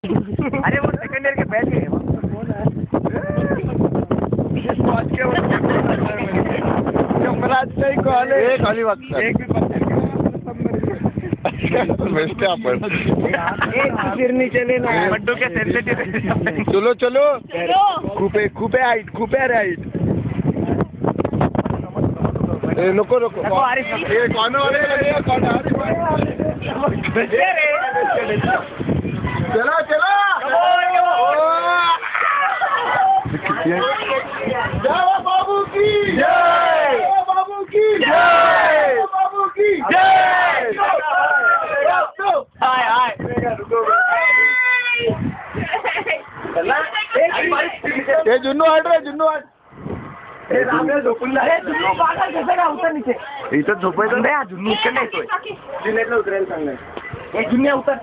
अरे वो second year के batch है खाली वागतात बेस्ट है आपण फिरनी चले ना बड्डू के सेंसिटिव चलो चलो खूप आहे हाईट खूप आहे हाईट नको नको चला चला बाबू की जय बाबू की जय बाबू की जय हाय हाय ए जुन्नू हट रे जुन्नू हट इथं झोपायचं नाही जुन्नू इकडे येतोय जुन्यातला उतरायला सांगणार जुन्या उतर